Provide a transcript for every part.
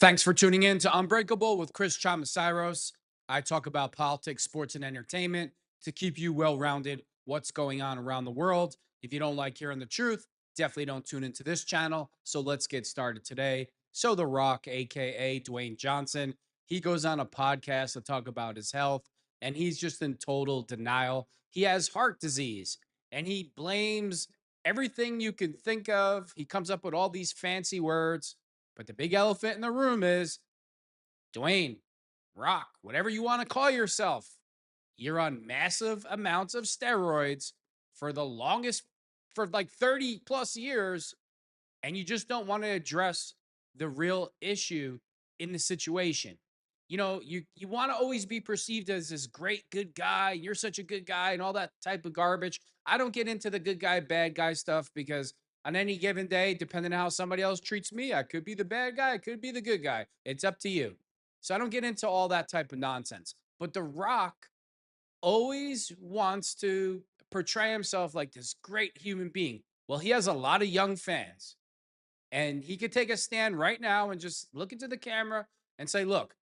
Thanks for tuning in to Unbreakable with Chris Chamasiros. I talk about politics, sports, and entertainment to keep you well-rounded what's going on around the world. If you don't like hearing the truth, definitely don't tune into this channel. So let's get started today. So The Rock, aka Dwayne Johnson, he goes on a podcast to talk about his health, and he's just in total denial. He has heart disease, and he blames everything you can think of. He comes up with all these fancy words. But the big elephant in the room is Dwayne, Rock, whatever you want to call yourself. You're on massive amounts of steroids for the longest, for like 30 plus years, and you just don't want to address the real issue in the situation. You want to always be perceived as this great good guy. You're such a good guy and all that type of garbage. I don't get into the good guy, bad guy stuff because on any given day, depending on how somebody else treats me, I could be the bad guy, I could be the good guy. It's up to you. So I don't get into all that type of nonsense. But The Rock always wants to portray himself like this great human being. Well, he has a lot of young fans, and he could take a stand right now and just look into the camera and say, look,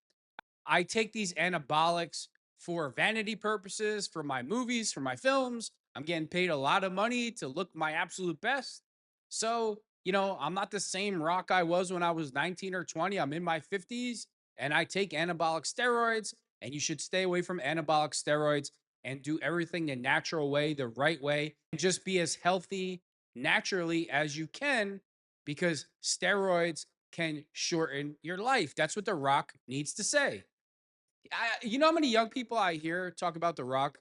I take these anabolics for vanity purposes, for my movies, for my films. I'm getting paid a lot of money to look my absolute best. So, I'm not the same Rock I was when I was 19 or 20. I'm in my 50s and I take anabolic steroids, and you should stay away from anabolic steroids and do everything the natural way, the right way, and just be as healthy naturally as you can because steroids can shorten your life. That's what The Rock needs to say. You know how many young people I hear talk about The Rock?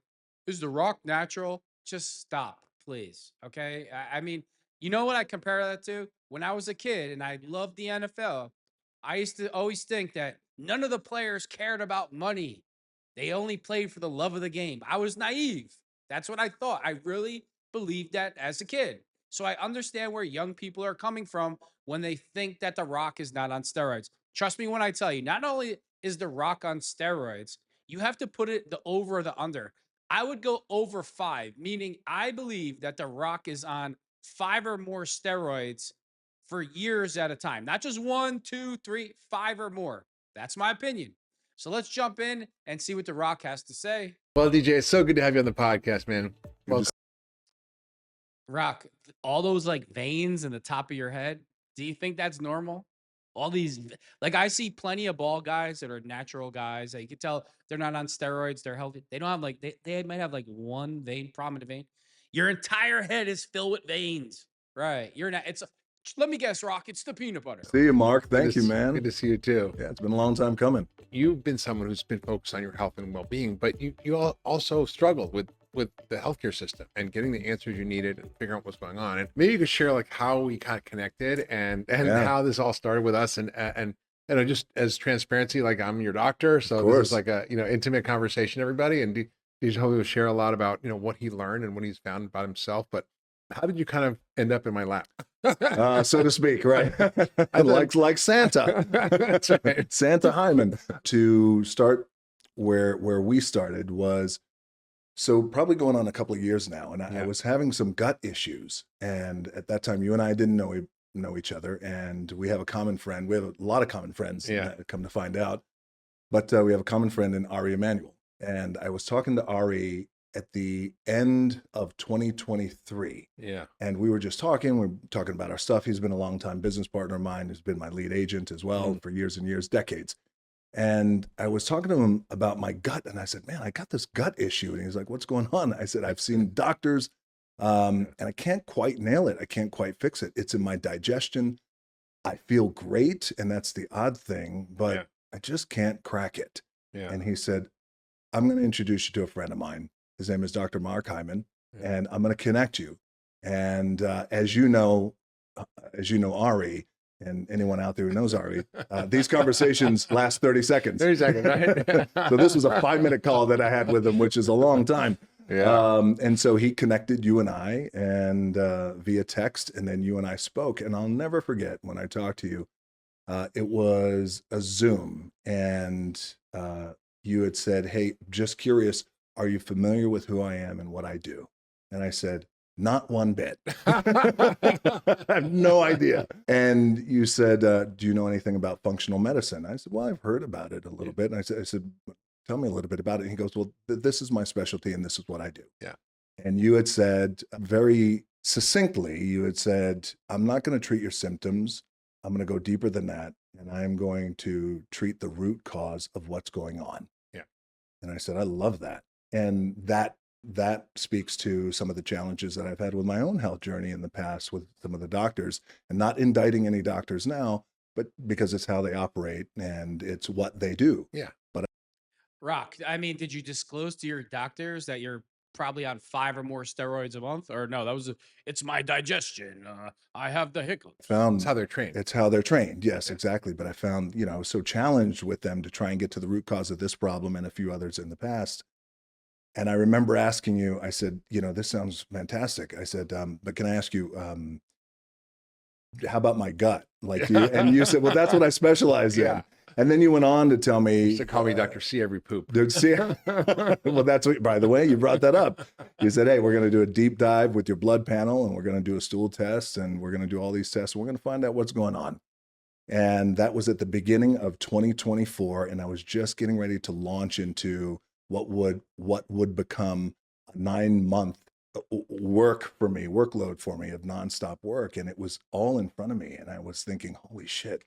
Is The Rock natural? Just stop, please. Okay. I mean, you know what I compare that to? When I was a kid and I loved the NFL, I used to always think that none of the players cared about money. They only played for the love of the game. I was naive. That's what I thought. I really believed that as a kid. So I understand where young people are coming from when they think that The Rock is not on steroids. Trust me when I tell you, not only is The Rock on steroids, you have to put it the over or the under. I would go over 5, meaning I believe that The Rock is on 5 or more steroids for years at a time, not just 1, 2, 3, 5 or more. That's my opinion. So let's jump in and see what The Rock has to say. Well, DJ, it's so good to have you on the podcast, man. Well, Rock, all those like veins in the top of your head, do you think that's normal? All these, like I see plenty of ball guys that are natural guys that you can tell they're not on steroids, they're healthy. They don't have like, they might have like one vein, prominent vein. Your entire head is filled with veins, right? You're not, let me guess, Rock, it's the peanut butter. See you, Mark. Thank you, man. Good to see you too. Yeah, it's been a long time coming. You've been someone who's been focused on your health and well-being, but you also struggled with the healthcare system and getting the answers you needed and figuring out what's going on. And maybe you could share like how we kind of connected and how this all started with us and just as transparency, like I'm your doctor. So this is like a, intimate conversation, everybody. And DJ will share a lot about, what he learned and what he's found about himself. But how did you kind of end up in my lap? So to speak, right? like Santa. That's right. Santa Hyman. To start where we started was, so probably going on a couple of years now, and I was having some gut issues. And at that time, you and I didn't know each other, and we have a common friend. We have a lot of common friends, come to find out. But we have a common friend in Ari Emanuel. And I was talking to Ari at the end of 2023. Yeah. And we were just talking about our stuff. He's been a longtime business partner of mine. He's been my lead agent as well for years and years, decades. And I was talking to him about my gut, and I said, man, I got this gut issue. And he's like, what's going on? I said, I've seen doctors, and I can't quite nail it. I can't quite fix it. It's in my digestion. I feel great, and that's the odd thing, but I just can't crack it. Yeah. And he said, I'm going to introduce you to a friend of mine. His name is Dr. Mark Hyman, and I'm going to connect you. And as you know, Ari, and anyone out there who knows Ari, these conversations last 30 seconds. 30 seconds, right? So this was a 5-minute call that I had with him, which is a long time. Yeah. And so he connected you and I, and via text, and then you and I spoke. And I'll never forget when I talked to you. It was a Zoom, and you had said, hey, just curious, are you familiar with who I am and what I do? And I said, Not one bit. I have no idea. And you said, do you know anything about functional medicine? I said, well, I've heard about it a little bit. And I said, tell me a little bit about it. And he goes, well, this is my specialty and this is what I do. Yeah. And you had said very succinctly, you had said, I'm not going to treat your symptoms. I'm going to go deeper than that. And I'm going to treat the root cause of what's going on. Yeah. And I said, I love that. And that speaks to some of the challenges that I've had with my own health journey in the past with some of the doctors, and not indicting any doctors now, but because it's how they operate and it's what they do. Yeah. But Rock, I mean, did you disclose to your doctors that you're probably on 5 or more steroids a month? Or no, it's my digestion. I have the hiccups. It's how they're trained. It's how they're trained. Yes, exactly. But I found, I was so challenged with them to try and get to the root cause of this problem and a few others in the past. And I remember asking you, I said, this sounds fantastic. I said, but can I ask you, how about my gut? And you said, well, that's what I specialize in. Yeah. And then you went on to tell me, You used to call me Dr. C every poop. well, that's what, by the way, you brought that up. You said, hey, we're going to do a deep dive with your blood panel, and we're going to do a stool test, and we're going to do all these tests, and we're going to find out what's going on. And that was at the beginning of 2024. And I was just getting ready to launch into what would become a 9-month workload for me of nonstop work. And it was all in front of me. And I was thinking, holy shit,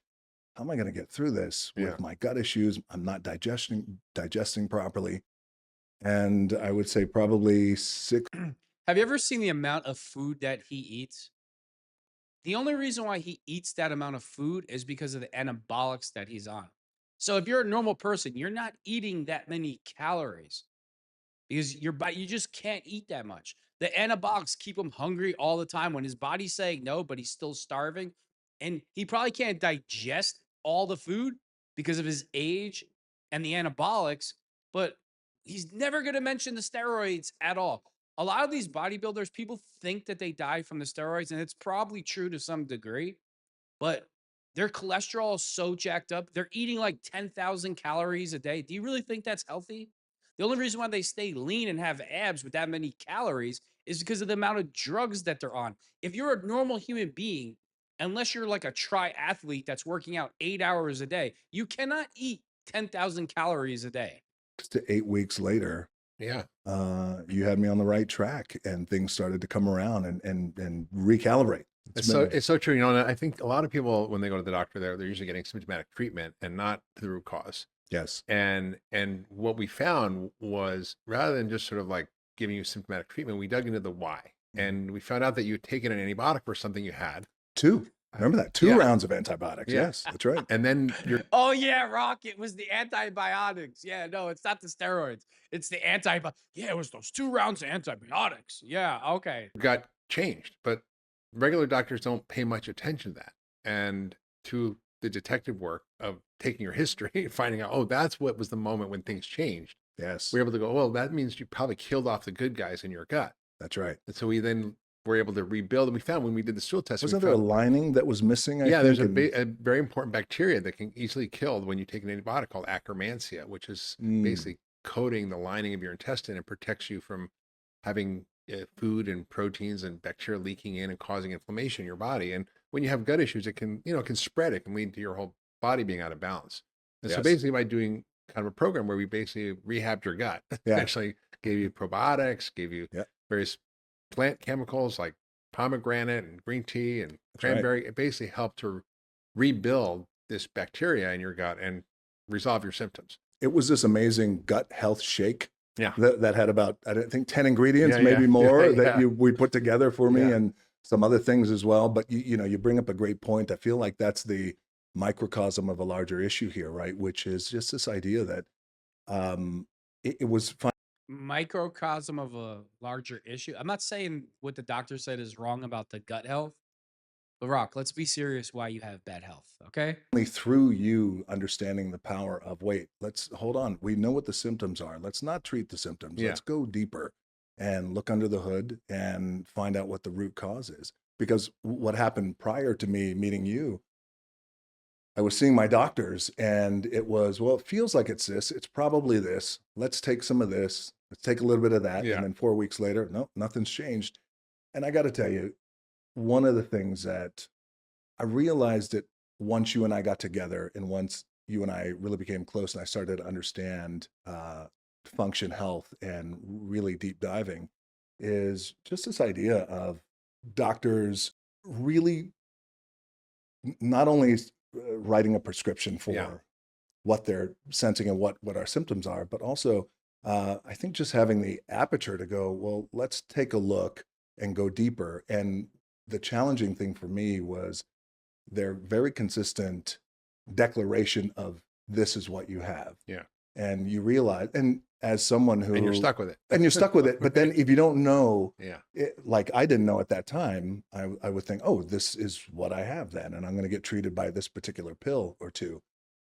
how am I going to get through this with my gut issues? I'm not digesting properly. And I would say probably 6. Have you ever seen the amount of food that he eats? The only reason why he eats that amount of food is because of the anabolics that he's on. So if you're a normal person, you're not eating that many calories because your body, you just can't eat that much. The anabolics keep him hungry all the time when his body's saying no, but he's still starving. And he probably can't digest all the food because of his age and the anabolics, but he's never going to mention the steroids at all. A lot of these bodybuilders, people think that they die from the steroids, and it's probably true to some degree, but their cholesterol is so jacked up. They're eating like 10,000 calories a day. Do you really think that's healthy? The only reason why they stay lean and have abs with that many calories is because of the amount of drugs that they're on. If you're a normal human being, unless you're like a triathlete that's working out 8 hours a day, you cannot eat 10,000 calories a day. 6 to 8 weeks later, Yeah. you had me on the right track, and things started to come around and recalibrate. It's so true. And I think a lot of people, when they go to the doctor, they're usually getting symptomatic treatment and not the root cause. Yes. And what we found was, rather than just sort of like giving you symptomatic treatment, we dug into the why. And we found out that you had taken an antibiotic for something you had. 2. Remember that? 2 Yeah. rounds of antibiotics. Yeah. Yes, that's right. And then you're Oh yeah, Rock. It was the antibiotics. Yeah, no, it's not the steroids. It's the Yeah, it was those 2 rounds of antibiotics. Yeah, okay. got changed, but regular doctors don't pay much attention to that. And to the detective work of taking your history and finding out, oh, that's what was the moment when things changed. Yes, We're able to go, well, that means you probably killed off the good guys in your gut. that's right. And so we then were able to rebuild. And we found when we did the stool test, Wasn't there a lining that was missing? I there's think, a very important bacteria that can easily kill when you take an antibiotic called Akkermansia, which is basically coating the lining of your intestine and protects you from having food and proteins and bacteria leaking in and causing inflammation in your body. And when you have gut issues, it can spread. It can lead to your whole body being out of balance. And so Yes. basically, by doing kind of a program where we basically rehabbed your gut, Yeah. actually gave you probiotics, gave you Yeah. various plant chemicals like pomegranate and green tea and right. cranberry. It basically helped to rebuild this bacteria in your gut and resolve your symptoms. It was this amazing gut health shake. Yeah. That had about, I think, 10 ingredients, Yeah, maybe yeah. more, Yeah, that yeah. we put together for me, Yeah. and some other things as well. But you bring up a great point. I feel like that's the microcosm of a larger issue here, right? Which is just this idea that it was fun. Microcosm of a larger issue. I'm not saying what the doctor said is wrong about the gut health, but Rock, let's be serious why you have bad health, okay? Only through you understanding the power of, wait, let's hold on. We know what the symptoms are. Let's not treat the symptoms. Yeah. Let's go deeper and look under the hood and find out what the root cause is. Because what happened prior to me meeting you, I was seeing my doctors, and it was, well, it feels like it's this. It's probably this. Let's take some of this. Let's take a little bit of that. Yeah. And then 4 weeks later, no, nothing's changed. And I got to tell you, one of the things that I realized it once you and I got together, and once you and I really became close, and I started to understand function health and really deep diving, is just this idea of doctors really not only writing a prescription for Yeah. what they're sensing and what our symptoms are, but also I think just having the aperture to go, well, let's take a look and go deeper. And the challenging thing for me was their very consistent declaration of this is what you have. Yeah. And you realize, and as someone who, And you're stuck with it. and you're stuck with it. But then if you don't know, Yeah. like I didn't know at that time, I would think, oh, this is what I have then, and I'm going to get treated by this particular pill or two.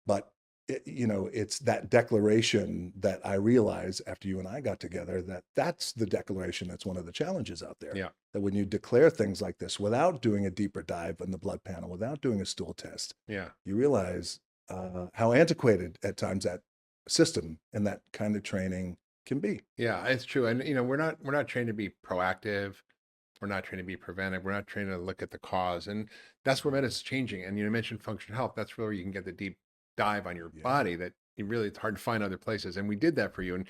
But it's that declaration that I realized after you and I got together, that's the declaration that's one of the challenges out there. Yeah. That when you declare things like this without doing a deeper dive in the blood panel, without doing a stool test, Yeah. you realize how antiquated at times that system and that kind of training can be. Yeah, it's true. And we're not trained to be proactive. We're not trained to be preventive. We're not trained to look at the cause. And that's where medicine's changing. And you mentioned functional health. That's where you can get the deep dive on your body that it's hard to find other places. And we did that for you. And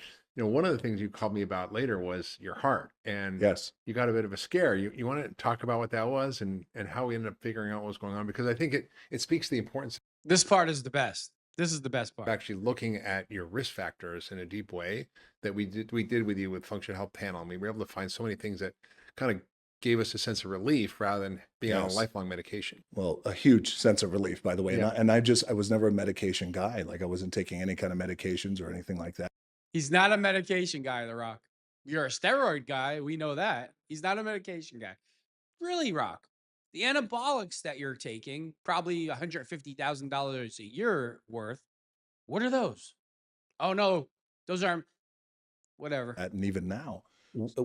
one of the things you called me about later was your heart. And Yes. you got a bit of a scare. You want to talk about what that was and how we ended up figuring out what was going on? Because I think it speaks to the importance This part is the best. This is the best of part. actually looking at your risk factors in a deep way that we did with you with Functional Health Panel. And we were able to find so many things that kind of gave us a sense of relief rather than being on a lifelong medication. Well, a huge sense of relief, by the way. Yeah. And I was never a medication guy. Like I wasn't taking any kind of medications or anything like that. He's not a medication guy, The Rock. You're a steroid guy. We know that. He's not a medication guy. Really, Rock. The anabolics that you're taking, probably $150,000 a year worth. What are those? Oh, no, those aren't. Whatever. And even now,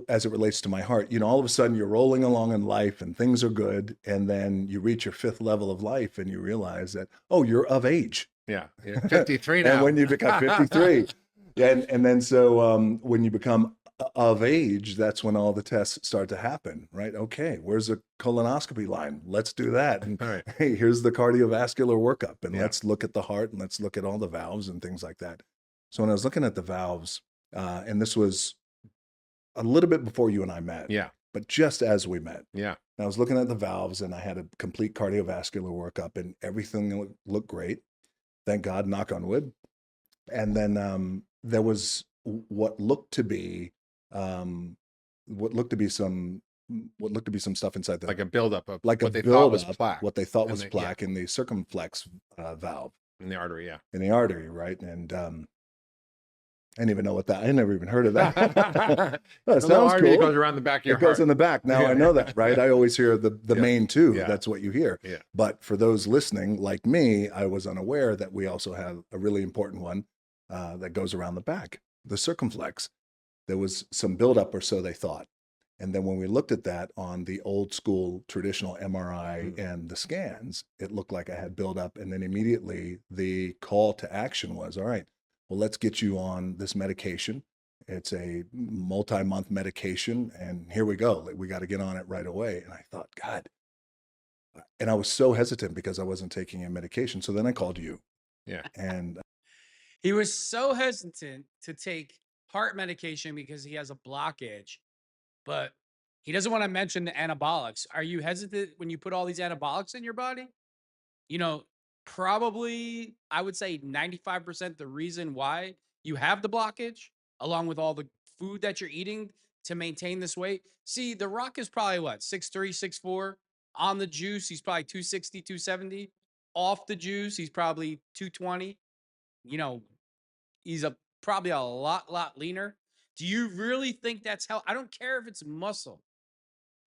as it relates to my heart, all of a sudden you're rolling along in life and things are good. And then you reach your 5th level of life and you realize that, oh, you're of age. Yeah. You're 53 now. And when you become 53. and then so when you become of age, that's when all the tests start to happen, right? Okay, where's the colonoscopy line? Let's do that. And All right. hey, here's the cardiovascular workup. And let's look at the heart and let's look at all the valves and things like that. So when I was looking at the valves, and this was a little bit before you and I met. Yeah. But just as we met. Yeah. I was looking at the valves and I had a complete cardiovascular workup and everything looked great. Thank God, knock on wood. And then there was what looked to be some stuff inside the Like a buildup of like what a they thought was buildup, plaque what they thought And was they- yeah. plaque in the circumflex valve in the artery. Yeah. in the artery, right? And I didn't even know what that. I never even heard of that. That The little sounds artery that cool. goes around the back of your It goes heart. in the back. Now I know that, right? I always hear the Yeah. main two. Yeah. That's what you hear. Yeah. But for those listening, like me, I was unaware that we also have a really important one that goes around the back, the circumflex. There was some buildup, or so they thought. And then when we looked at that on the old school traditional MRI and the scans, it looked like I had buildup. And then immediately the call to action was, all right, well, let's get you on this medication. It's a multi-month medication. And here we go. We got to get on it right away. And I thought, God. And I was so hesitant because I wasn't taking a medication. So then I called you. Yeah. And He was so hesitant to take heart medication because he has a blockage, but he doesn't want to mention the anabolics. Are you hesitant when you put all these anabolics in your body? Probably I would say 95% the reason why you have the blockage, along with all the food that you're eating to maintain this weight. See, The Rock is probably what, 6'3", 6'4". On the juice, he's probably 260, 270. Off the juice, he's probably 220. He's probably a lot leaner. Do you really think that's how? I don't care if it's muscle.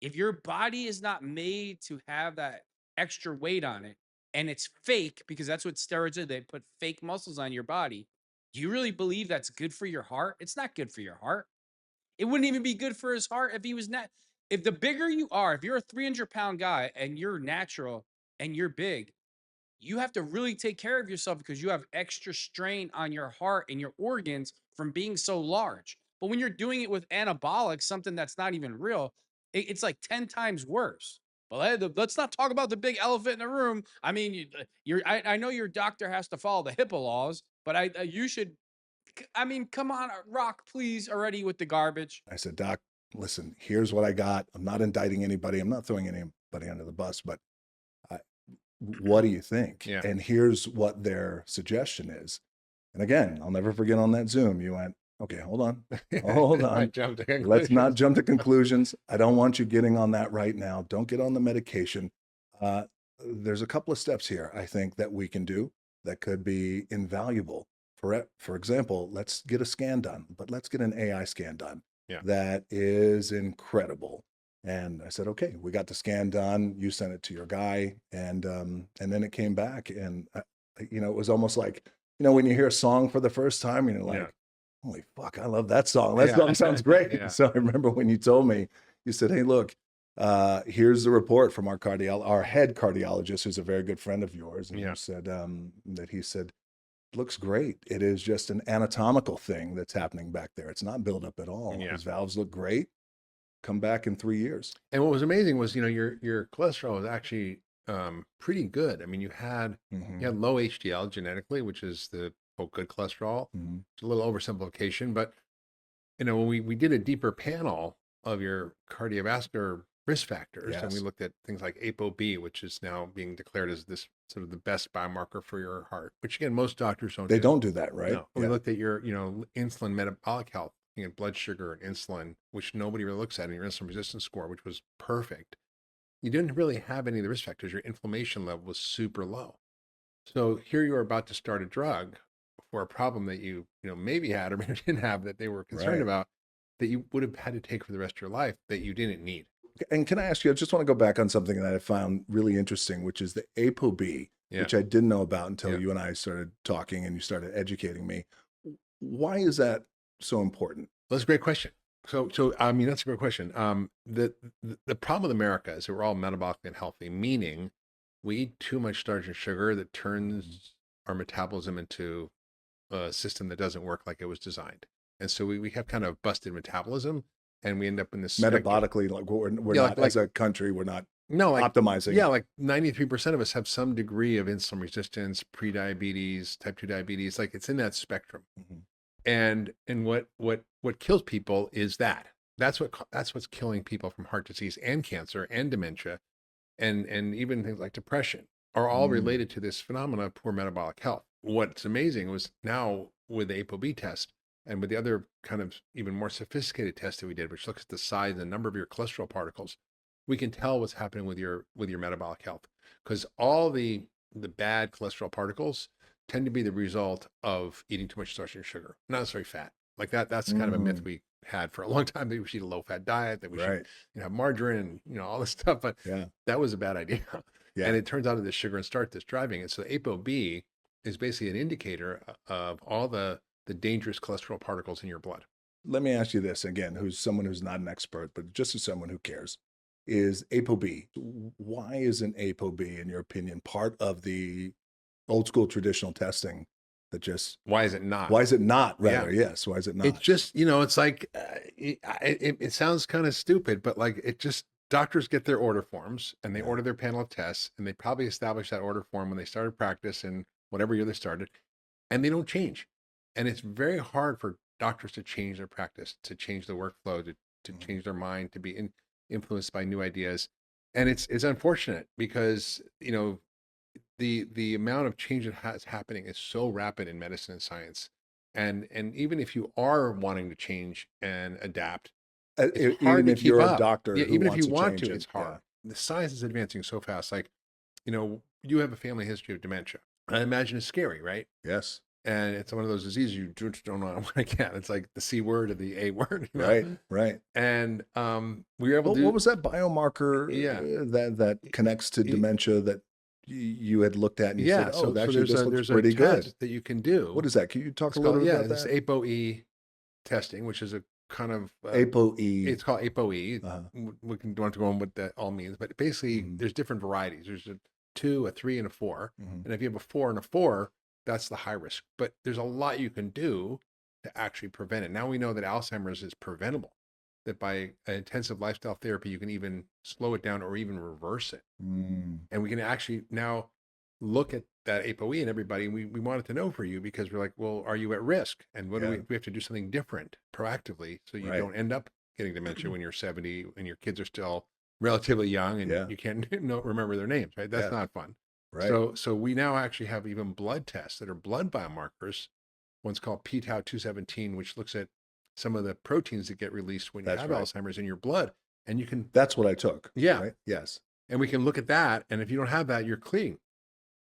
If your body is not made to have that extra weight on it and it's fake, because that's what steroids are, they put fake muscles on your body. Do you really believe that's good for your heart? It's not good for your heart. It wouldn't even be good for his heart if he was not. If the bigger you are, if you're a 300-pound guy and you're natural and you're big, you have to really take care of yourself because you have extra strain on your heart and your organs from being so large. But when you're doing it with anabolics, something that's not even real, It's like 10 times worse. But let's not talk about the big elephant in the room. I mean, I know your doctor has to follow the HIPAA laws, but you should. I mean, come on, Rock, please, already with the garbage. I said, Doc, listen, here's what I got. I'm not indicting anybody. I'm not throwing anybody under the bus, but what do you think? Yeah. And here's what their suggestion is. And again, I'll never forget on that Zoom, you went, okay, hold on. Hold on. Let's not jump to conclusions. I don't want you getting on that right now. Don't get on the medication. There's a couple of steps here, I think, that we can do that could be invaluable. For example, let's get a scan done, but let's get an AI scan done. Yeah. That is incredible. And I said, okay, we got the scan done. You sent it to your guy. And then it came back. And, it was almost like, when you hear a song for the first time, and you're like, holy fuck, I love that song. That song sounds great. Yeah. So I remember when you told me, you said, hey, look, here's the report from our head cardiologist, who's a very good friend of yours. And you said that he said, looks great. It is just an anatomical thing that's happening back there. It's not built up at all. Yeah. His valves look great. Come back in 3 years. And what was amazing was, your cholesterol was actually pretty good. I mean, you had low HDL genetically, which is the good cholesterol. It's a little oversimplification, but when we did a deeper panel of your cardiovascular risk factors, and we looked at things like ApoB, which is now being declared as this sort of the best biomarker for your heart, which again, most doctors don't. They don't do that, right? No. We looked at your, insulin metabolic health, blood sugar and insulin, which nobody really looks at, and your insulin resistance score, which was perfect. You didn't really have any of the risk factors. Your inflammation level was super low. So here you are about to start a drug for a problem that you maybe had or maybe didn't have, that they were concerned about, that you would have had to take for the rest of your life, that you didn't need. And can I ask you, I just want to go back on something that I found really interesting, which is the ApoB, which I didn't know about until you and I started talking and you started educating me. Why is that so important? Well, that's a great question. So I mean, that's a great question. The problem with America is that we're all metabolically unhealthy, meaning we eat too much starch and sugar that turns our metabolism into a system that doesn't work like it was designed. And so we have kind of busted metabolism, and we end up in this metabolically, like we're not, as a country, we're not optimizing. Yeah, like 93% of us have some degree of insulin resistance, pre-diabetes, type 2 diabetes. Like, it's in that spectrum. And what kills people is that's what's killing people from heart disease and cancer and dementia, and even things like depression are all related to this phenomena of poor metabolic health. What's amazing was now with the ApoB test and with the other kind of even more sophisticated test that we did, which looks at the size and the number of your cholesterol particles, we can tell what's happening with your metabolic health, because all the bad cholesterol particles tend to be the result of eating too much starch and sugar, not necessarily fat. Like that's kind of a myth we had for a long time, that we should eat a low-fat diet, that we should have margarine and all this stuff. But that was a bad idea. And it turns out that the sugar and starch that's driving it. So the ApoB is basically an indicator of all the dangerous cholesterol particles in your blood. Let me ask you this again, who's someone who's not an expert, but just as someone who cares, is ApoB. Why isn't ApoB, in your opinion, part of the old school traditional testing that just... Why is it not? Why is it not, rather? Yes, why is it not? It's just, it's like, it sounds kind of stupid, but like, it just, doctors get their order forms and they order their panel of tests, and they probably established that order form when they started practice in whatever year they started, and they don't change. And it's very hard for doctors to change their practice, to change the workflow, to change their mind, to be influenced by new ideas. And it's unfortunate, because, the amount of change that's happening is so rapid in medicine and science. And even if you are wanting to change and adapt, it's hard even to if keep you're up. a doctor, Even if you want to, change it's hard. The science is advancing so fast. Like, you have a family history of dementia. I imagine it's scary, right? Yes. And it's one of those diseases you just don't know what to get. It's like the C word or the A word. Right. And we were able to... What was that biomarker that connects to dementia that you had looked at, and you said, so actually, this looks there's pretty a good. test that you can do. What is that? Can you talk a little bit about this that? ApoE testing, which is a kind of... ApoE. It's called ApoE. We don't have to go on what that all means, but basically there's different varieties. There's a 2, a 3, and a 4. And if you have a 4 and a 4, that's the high risk. But there's a lot you can do to actually prevent it. Now we know that Alzheimer's is preventable. that by intensive lifestyle therapy, you can even slow it down or even reverse it. And we can actually now look at that ApoE in everybody. And we wanted to know for you because we're like, well, are you at risk? And what do we have to do something different proactively so you don't end up getting dementia when you're 70 and your kids are still relatively young and you can't remember their names, right? That's not fun. Right. So we now actually have even blood tests that are blood biomarkers. One's called p-tau217, which looks at some of the proteins that get released when you have Alzheimer's in your blood. And you can... That's what I took. Yeah. Right? Yes. And we can look at that. And if you don't have that, you're clean.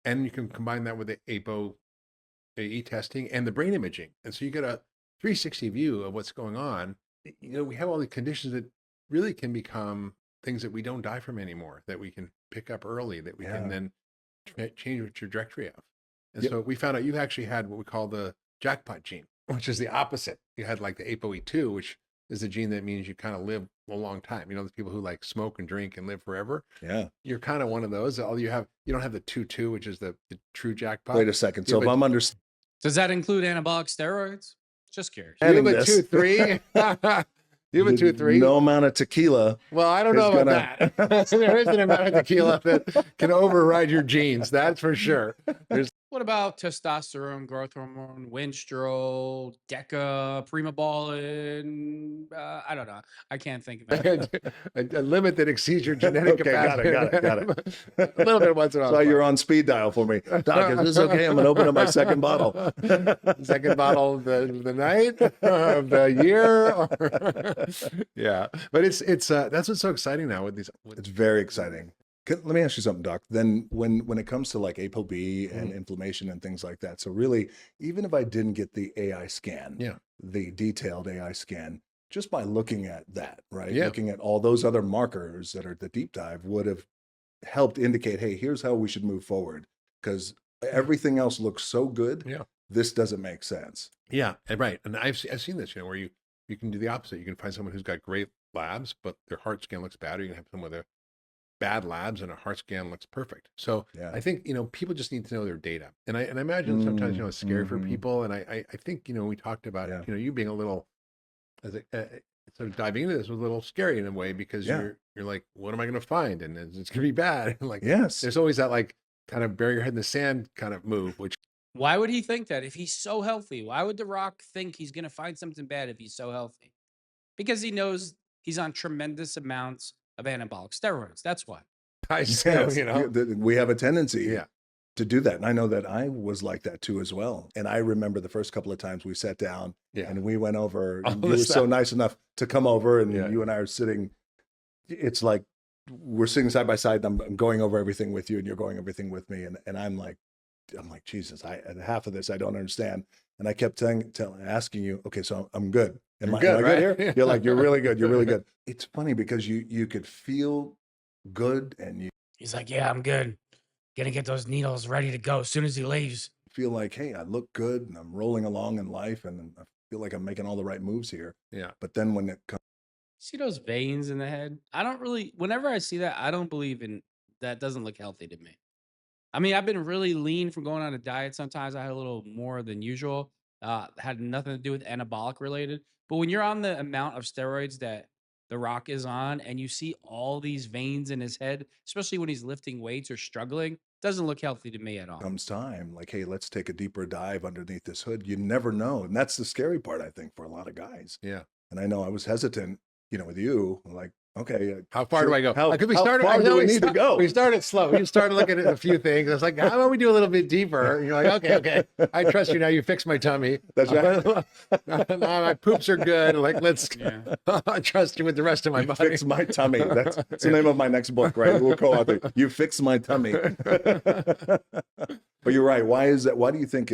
And you can combine that with the ApoE testing and the brain imaging. And so you get a 360 view of what's going on. We have all the conditions that really can become things that we don't die from anymore, that we can pick up early, that we can then change the trajectory of. And so we found out you actually had what we call the jackpot gene, which is the opposite. You had like the ApoE2, which is the gene that means you kind of live a long time. The people who like smoke and drink and live forever. Yeah. You're kind of one of those. All you don't have the 2-2, which is the true jackpot. Wait a second. So if I'm understanding. Does that include anabolic steroids? Just curious. You have a 2-3. You have a 2-3. No amount of tequila. Well, I don't know about that. There is an amount of tequila that can override your genes. That's for sure. What about testosterone, growth hormone, Winstrol, Deca, Primobolan? I don't know. I can't think of it. A limit that exceeds your genetic capacity. Got it. A little bit once in a while. So you're on speed dial for me. Doc, is this okay? I'm going to open up my second bottle. Second bottle of the night, of the year. Yeah. But it's that's what's so exciting now with these. It's very exciting. Let me ask you something, Doc. Then when it comes to like ApoB and inflammation and things like that, so really, even if I didn't get the AI scan, the detailed AI scan, just by looking at that, right? Looking at all those other markers that are the deep dive would have helped indicate, hey, here's how we should move forward. Because everything else looks so good. Yeah. This doesn't make sense. Yeah, right. And I've seen this, where you can do the opposite. You can find someone who's got great labs, but their heart scan looks bad, or you can have someone with a bad labs and a heart scan looks perfect. So I think, people just need to know their data. And I imagine sometimes, it's scary for people. And I think, we talked about it, you being a little, sort of diving into this was a little scary in a way, because you're like, what am I going to find? And it's going to be bad. Like, there's always that like kind of bury your head in the sand kind of move, which. Why would he think that if he's so healthy? Why would The Rock think he's going to find something bad if he's so healthy? Because he knows he's on tremendous amounts of anabolic steroids. That's why. We have a tendency to do that. And I know that I was like that too as well. And I remember the first couple of times we sat down and we went over, and you were so nice enough to come over, and you and I are sitting. It's like we're sitting side by side, and I'm going over everything with you, and you're going everything with me. And I'm like, Jesus, and half of this I don't understand. And I kept asking you, okay, so I'm good. Am I good here? You're like, you're really good. You're really good. It's funny because you could feel good, and he's like, yeah, I'm good. Gonna get those needles ready to go as soon as he leaves. Feel like, hey, I look good and I'm rolling along in life, and I feel like I'm making all the right moves here. Yeah. But then when it comes, see those veins in the head? Whenever I see that, I don't believe in that. Doesn't look healthy to me. I mean, I've been really lean from going on a diet. Sometimes I had a little more than usual. Had nothing to do with anabolic related. But when you're on the amount of steroids that The Rock is on, and you see all these veins in his head, especially when he's lifting weights or struggling, doesn't look healthy to me at all. Comes time, like, hey, let's take a deeper dive underneath this hood. You never know. And that's the scary part, I think, for a lot of guys. Yeah. And I know I was hesitant, with you, like, okay. How far do I go? How far do we need to go? We started slow. We started looking at a few things. I was like, how about we do a little bit deeper? And you're like, okay. I trust you now. You fixed my tummy. That's right. My poops are good. Like, I trust you with the rest of my body. Fix my tummy. That's the name of my next book, right? We'll go out there. You fix my tummy. But you're right. Why is that? Why do you think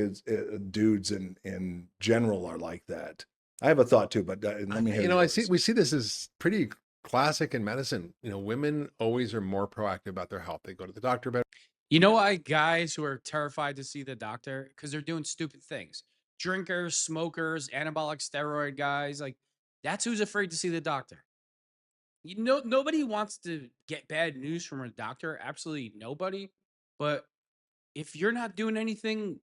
dudes in general are like that? I have a thought too, but let me hear. We see this as pretty classic in medicine. Women always are more proactive about their health. They go to the doctor better. You know why guys who are terrified to see the doctor? Because they're doing stupid things. Drinkers, smokers, anabolic steroid guys, like that's who's afraid to see the doctor. Nobody wants to get bad news from a doctor. Absolutely nobody. But if you're not doing anything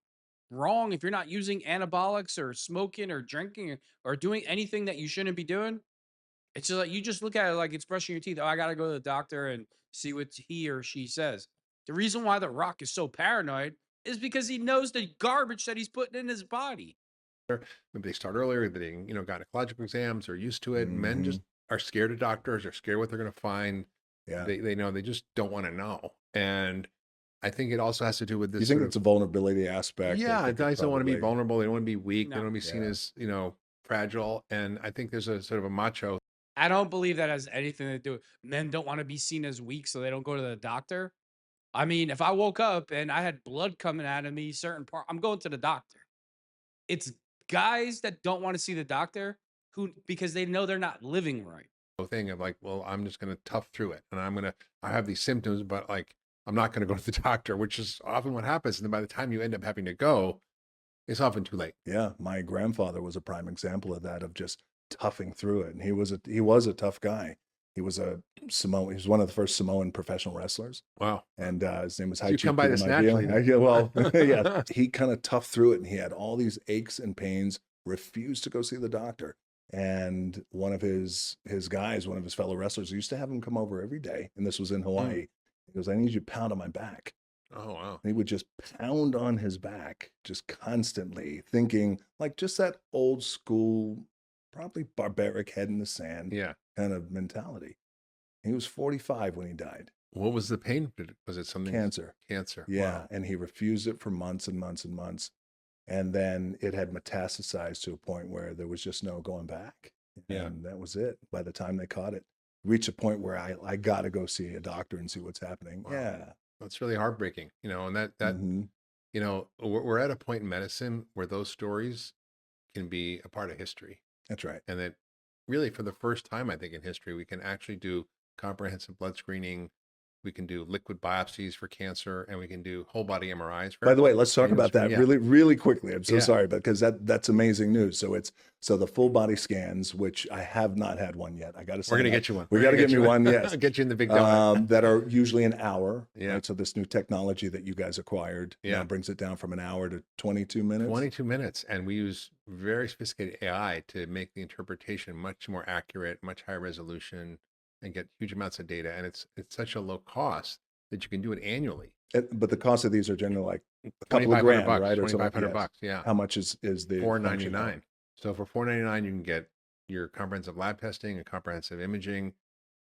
wrong, if you're not using anabolics or smoking or drinking or doing anything that you shouldn't be doing, It's just like you just look at it like it's brushing your teeth. Oh, I gotta go to the doctor and see what he or she says. The reason why The Rock is so paranoid is because he knows the garbage that he's putting in his body. Maybe they start earlier, they, gynecological exams, are used to it. Men Hmm. just are scared of doctors, are scared what they're going to find. Yeah. They know, they just don't want to know. And I think it also has to do with You this think sort it's of, a vulnerability aspect? I yeah, think it guys don't want to be probably, vulnerable. They don't want to be weak. They No, don't want to be seen yeah. as, fragile. And I think there's a sort of a macho. I don't believe that has anything to do. Men don't want to be seen as weak, so they don't go to the doctor. I mean, if I woke up and I had blood coming out of me, certain part, I'm going to the doctor. It's guys that don't want to see the doctor who because they know they're not living right. Thing of like, well, I'm just going to tough through it. And I have these symptoms, but like, I'm not going to go to the doctor, which is often what happens. And then by the time you end up having to go, it's often too late. Yeah, my grandfather was a prime example of that, of just toughing through it. And he was a tough guy. He was a Samoan. He was one of the first Samoan professional wrestlers, Wow. and his name was So you come by this Haichi naturally. Yeah, well, yeah, he kind of toughed through it, and he had all these aches and pains. Refused to go see the doctor. And one of his guys, one of his fellow wrestlers, used to have him come over every day, and this was in Hawaii. He goes, "I need you to pound on my back." Oh, wow. And he would just pound on his back, just constantly thinking like just that old school, probably barbaric head in the sand Yeah. kind of mentality. He was 45 when he died. What was the pain? Was it something? Cancer. Cancer. Yeah. Wow. And he refused it for months and months and months. And then it had metastasized to a point where there was just no going back. Yeah. And that was it. By the time they caught it, reached a point where I got to go see a doctor and see what's happening. Wow. Yeah. That's really heartbreaking, and that, Mhm. we're at a point in medicine where those stories can be a part of history. That's right. And that really for the first time, I think in history, we can actually do comprehensive blood screening. We can do liquid biopsies for cancer, and we can do whole body MRIs. By the way, let's talk about that Yeah. really, really quickly. I'm so Yeah. sorry, because that's amazing news. So the full body scans, which I have not had one yet. I got to. We're gonna get you one. We We're got to gonna get me one. Yes, I'll get you in the big donut. that are usually an hour. Yeah. Right? So this new technology that you guys acquired, Yeah. brings it down from an hour to 22 minutes. 22 minutes, and we use very sophisticated AI to make the interpretation much more accurate, much higher resolution, and get huge amounts of data. And it's such a low cost that you can do it annually. But the cost of these are generally like a couple of $2,500, grand, right? Or something. $2,500, Yes. yeah. How much is the $499. So for $499, you can get your comprehensive lab testing and comprehensive imaging,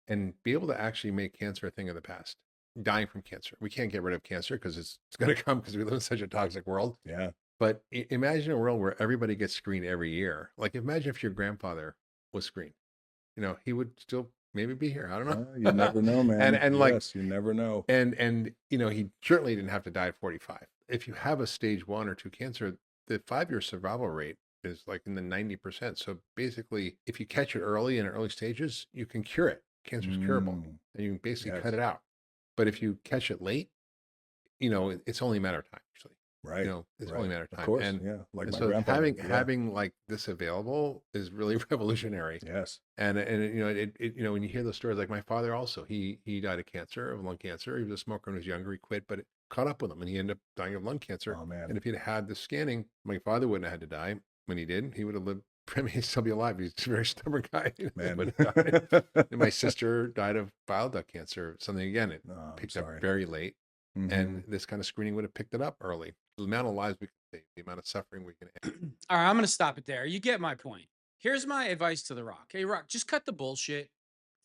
and be able to actually make cancer a thing of the past. Dying from cancer, we can't get rid of cancer because it's going to come, because we live in such a toxic world. Yeah. But imagine a world where everybody gets screened every year. Like, imagine if your grandfather was screened. He would still maybe be here. I don't know. You never know, man. And like, yes, you never know. and he certainly didn't have to die at 45. If you have a stage 1 or 2 cancer, the 5-year survival rate is like in the 90%. So basically, if you catch it early in early stages, you can cure it. Cancer is curable, and you can basically Yes. cut it out. But if you catch it late, it's only a matter of time, usually. Right. It's right. only a matter of Of time. course. And, yeah. Like and my so grandfather. having like this available is really revolutionary. Yes. And when you hear those stories, like my father also, he died of cancer, of lung cancer. He was a smoker when he was younger. He quit, but it caught up with him, and he ended up dying of lung cancer. Oh man. And if he'd had the scanning, my father wouldn't have had to die. When he did, he would have lived. I mean, he'd still be alive. He's a very stubborn guy. Man. But he died. And my sister died of bile duct cancer. Something, again, it Oh, I'm picked up sorry. very late, Mhm. and this kind of screening would have picked it up early. The amount of lives we can save, the amount of suffering we can end. All right, I'm going to stop it there. You get my point. Here's my advice to The Rock. Hey, Rock, just cut the bullshit.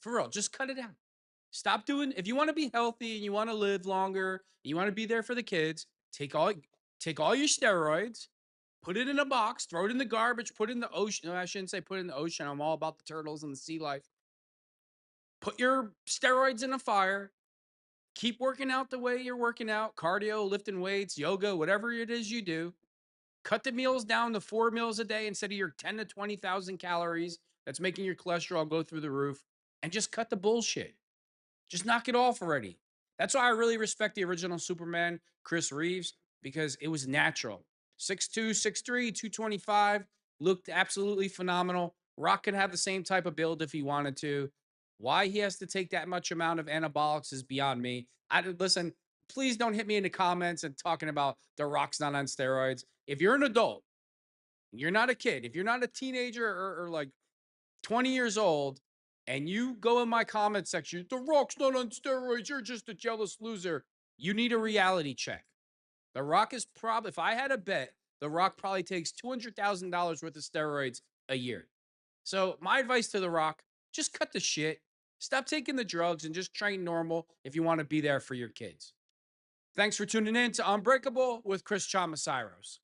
For real, just cut it out. Stop doing, if you want to be healthy and you want to live longer, you want to be there for the kids, take all your steroids, put it in a box, throw it in the garbage, put it in the ocean. No, I shouldn't say put it in the ocean. I'm all about the turtles and the sea life. Put your steroids in a fire. Keep working out the way you're working out, cardio, lifting weights, yoga, whatever it is you do. Cut the meals down to 4 meals a day instead of your 10 to 20,000 calories that's making your cholesterol go through the roof, and just cut the bullshit. Just knock it off already. That's why I really respect the original Superman, Chris Reeves, because it was natural. 6'2", 6'3", 225, looked absolutely phenomenal. Rock could have the same type of build if he wanted to. Why he has to take that much amount of anabolics is beyond me. Listen, please don't hit me in the comments and talking about The Rock's not on steroids. If you're an adult, you're not a kid, if you're not a teenager or like 20 years old, and you go in my comment section, The Rock's not on steroids, you're just a jealous loser, you need a reality check. The Rock is probably, if I had a bet, The Rock probably takes $200,000 worth of steroids a year. So my advice to The Rock, just cut the shit. Stop taking the drugs and just train normal if you want to be there for your kids. Thanks for tuning in to Unbreakable with Chris Chamasiros.